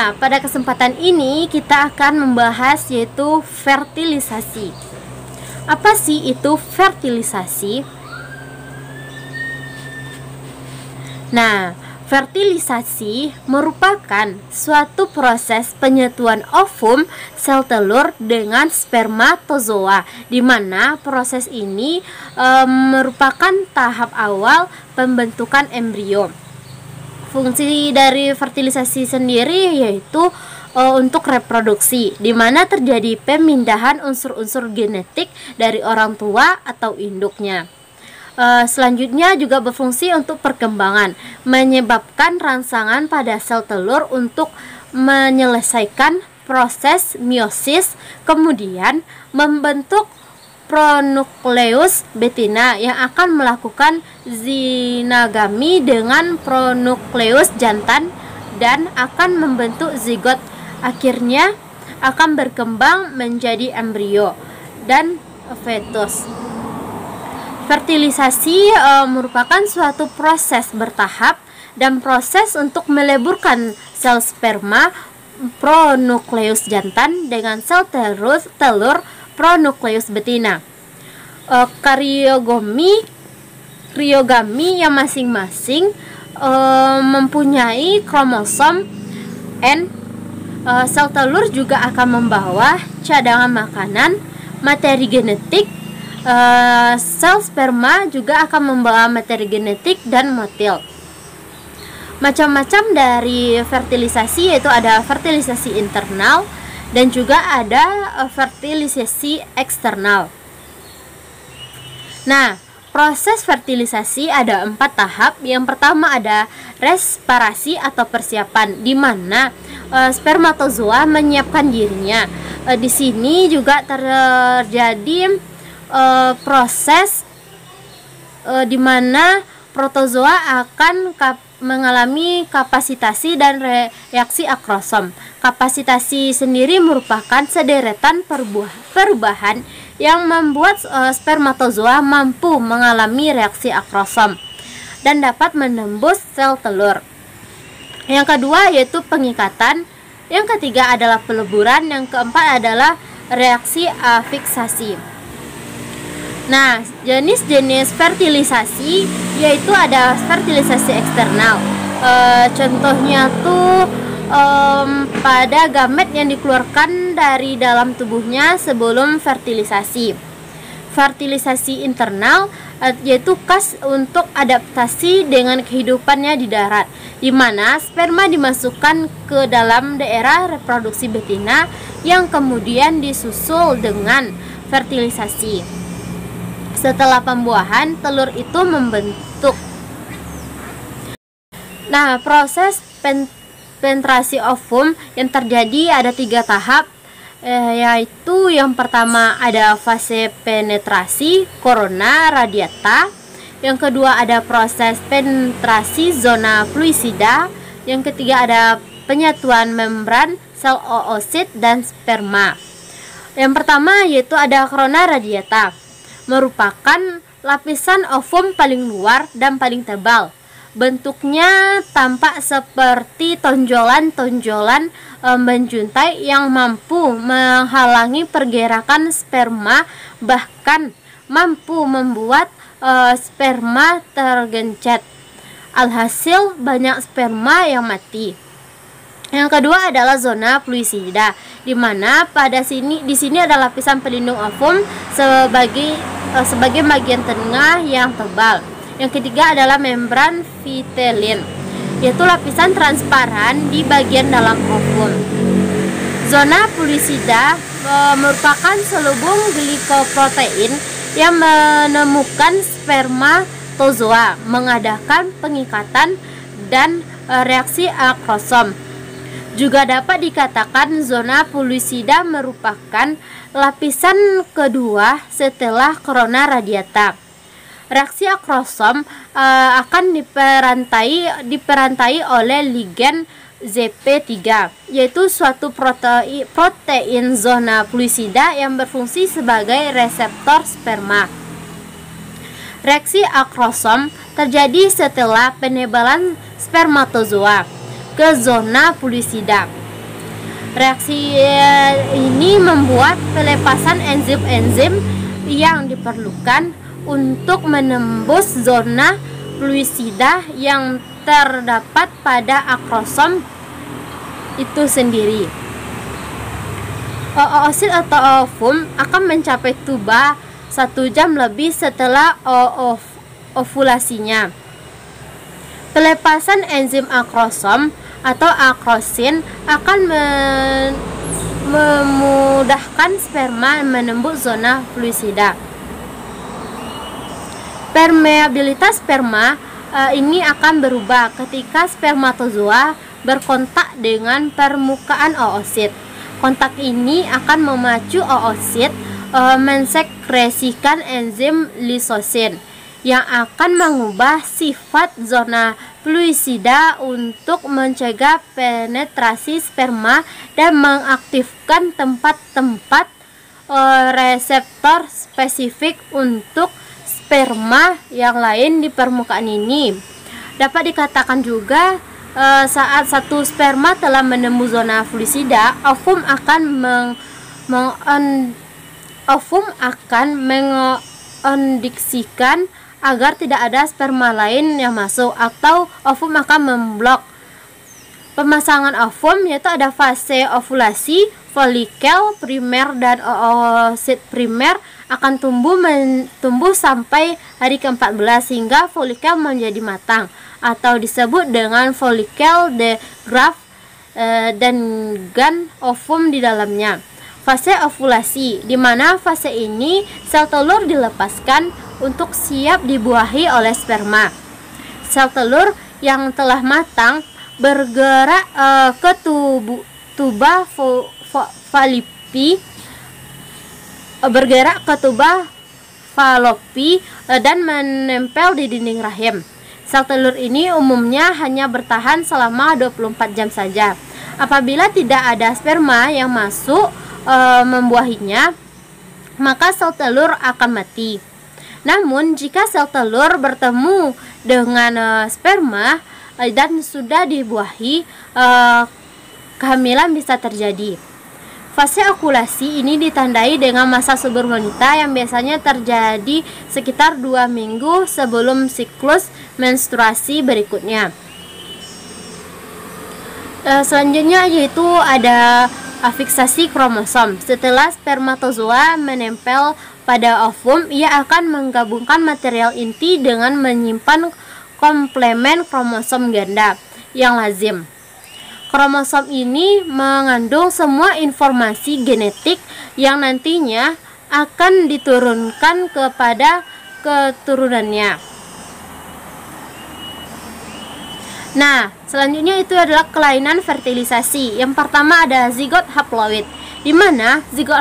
Nah, pada kesempatan ini kita akan membahas yaitu fertilisasi. Apa sih itu fertilisasi? Nah, fertilisasi merupakan suatu proses penyatuan ovum sel telur dengan spermatozoa, di mana proses ini merupakan tahap awal pembentukan embrio. Fungsi dari fertilisasi sendiri yaitu untuk reproduksi, di mana terjadi pemindahan unsur-unsur genetik dari orang tua atau induknya. Selanjutnya juga berfungsi untuk perkembangan, menyebabkan rangsangan pada sel telur untuk menyelesaikan proses meiosis, kemudian membentuk pronukleus betina yang akan melakukan zinagami dengan pronukleus jantan dan akan membentuk zigot. Akhirnya akan berkembang menjadi embrio dan fetus. Fertilisasi merupakan suatu proses bertahap dan proses untuk meleburkan sel sperma pronukleus jantan dengan sel telur pronukleus betina. Kriogami yang masing-masing mempunyai kromosom N. Sel telur juga akan membawa cadangan makanan, materi genetik. Sel sperma juga akan membawa materi genetik dan motil. Macam-macam dari fertilisasi yaitu ada fertilisasi internal dan juga ada fertilisasi eksternal. Nah, proses fertilisasi ada 4 tahap. Yang pertama ada respirasi atau persiapan, di mana spermatozoa menyiapkan dirinya. Di sini juga terjadi proses di mana protozoa akan mengalami kapasitasi dan reaksi akrosom. Kapasitasi sendiri merupakan sederetan perubahan yang membuat spermatozoa mampu mengalami reaksi akrosom dan dapat menembus sel telur. Yang kedua yaitu pengikatan. Yang ketiga adalah peleburan. Yang keempat adalah reaksi afiksasi. Nah, jenis-jenis fertilisasi yaitu ada fertilisasi eksternal. Contohnya tuh pada gamet yang dikeluarkan dari dalam tubuhnya sebelum fertilisasi. Fertilisasi internal yaitu khas untuk adaptasi dengan kehidupannya di darat, di mana sperma dimasukkan ke dalam daerah reproduksi betina yang kemudian disusul dengan fertilisasi. Setelah pembuahan, telur itu membentuk. Nah, proses penetrasi ovum yang terjadi ada 3 tahap, yaitu yang pertama ada fase penetrasi corona radiata, yang kedua ada proses penetrasi zona fluisida, yang ketiga ada penyatuan membran sel oosit dan sperma. Yang pertama yaitu ada corona radiata, merupakan lapisan ovum paling luar dan paling tebal. Bentuknya tampak seperti tonjolan-tonjolan menjuntai yang mampu menghalangi pergerakan sperma, bahkan mampu membuat sperma tergencet. Alhasil banyak sperma yang mati. Yang kedua adalah zona fluisida, di mana di sini ada lapisan pelindung ovum sebagai bagian tengah yang tebal. Yang ketiga adalah membran vitelin, yaitu lapisan transparan di bagian dalam ovum. Zona fluisida merupakan selubung glikoprotein yang menemukan spermatozoa, mengadakan pengikatan dan reaksi akrosom. Juga dapat dikatakan zona fluisida merupakan lapisan kedua setelah corona radiata. Reaksi akrosom akan diperantai oleh ligen ZP3, yaitu suatu protein zona fluisida yang berfungsi sebagai reseptor sperma. Reaksi akrosom terjadi setelah penebalan spermatozoa ke zona fluisida. Reaksi ini membuat pelepasan enzim-enzim yang diperlukan untuk menembus zona fluisida yang terdapat pada akrosom itu sendiri. Oosit atau ovum akan mencapai tuba 1 jam lebih setelah ovulasinya. Pelepasan enzim akrosom atau akrosin akan memudahkan sperma menembus zona fluisida. Permeabilitas sperma ini akan berubah ketika spermatozoa berkontak dengan permukaan oosit. Kontak ini akan memacu oosit mensekresikan enzim lisosin yang akan mengubah sifat zona fluisida untuk mencegah penetrasi sperma dan mengaktifkan tempat-tempat reseptor spesifik untuk sperma yang lain di permukaan ini. Dapat dikatakan juga saat satu sperma telah menembus zona fluisida, ovum akan mengindiksikan agar tidak ada sperma lain yang masuk, atau ovum akan memblok pemasangan ovum, yaitu ada fase ovulasi, folikel primer dan oosit primer akan tumbuh sampai hari ke-14 hingga folikel menjadi matang atau disebut dengan folikel de Graaff dan gan ovum di dalamnya. Fase ovulasi, di mana fase ini sel telur dilepaskan untuk siap dibuahi oleh sperma. Sel telur yang telah matang bergerak ke tuba falopi dan menempel di dinding rahim. Sel telur ini umumnya hanya bertahan selama 24 jam saja. Apabila tidak ada sperma yang masuk membuahinya, maka sel telur akan mati. Namun jika sel telur bertemu dengan sperma dan sudah dibuahi, kehamilan bisa terjadi. Fase okulasi ini ditandai dengan masa subur wanita yang biasanya terjadi sekitar 2 minggu sebelum siklus menstruasi berikutnya. Selanjutnya yaitu ada afiksasi kromosom. Setelah spermatozoa menempel pada ovum, ia akan menggabungkan material inti dengan menyimpan komplemen kromosom ganda yang lazim. Kromosom ini mengandung semua informasi genetik yang nantinya akan diturunkan kepada keturunannya. Nah, selanjutnya itu adalah kelainan fertilisasi. Yang pertama ada zigot haploid, di mana zigot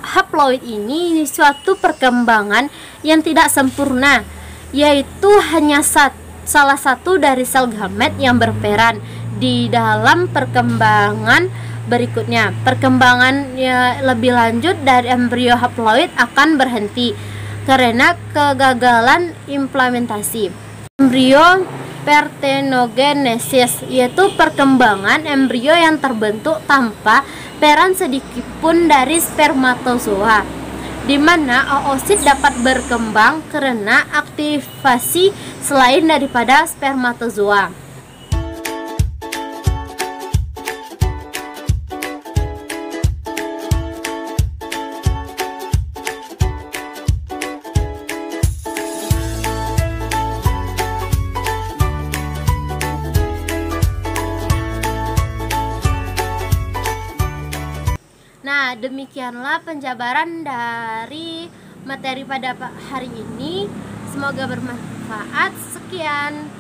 haploid ini suatu perkembangan yang tidak sempurna, yaitu hanya salah satu dari sel gamet yang berperan di dalam perkembangan berikutnya. Perkembangan lebih lanjut dari embrio haploid akan berhenti karena kegagalan implementasi. Embrio partenogenesis, yaitu perkembangan embrio yang terbentuk tanpa peran sedikit pun dari spermatozoa, di mana oosit dapat berkembang karena aktivasi selain daripada spermatozoa. Nah, demikianlah penjabaran dari materi pada hari ini. Semoga bermanfaat. Sekian.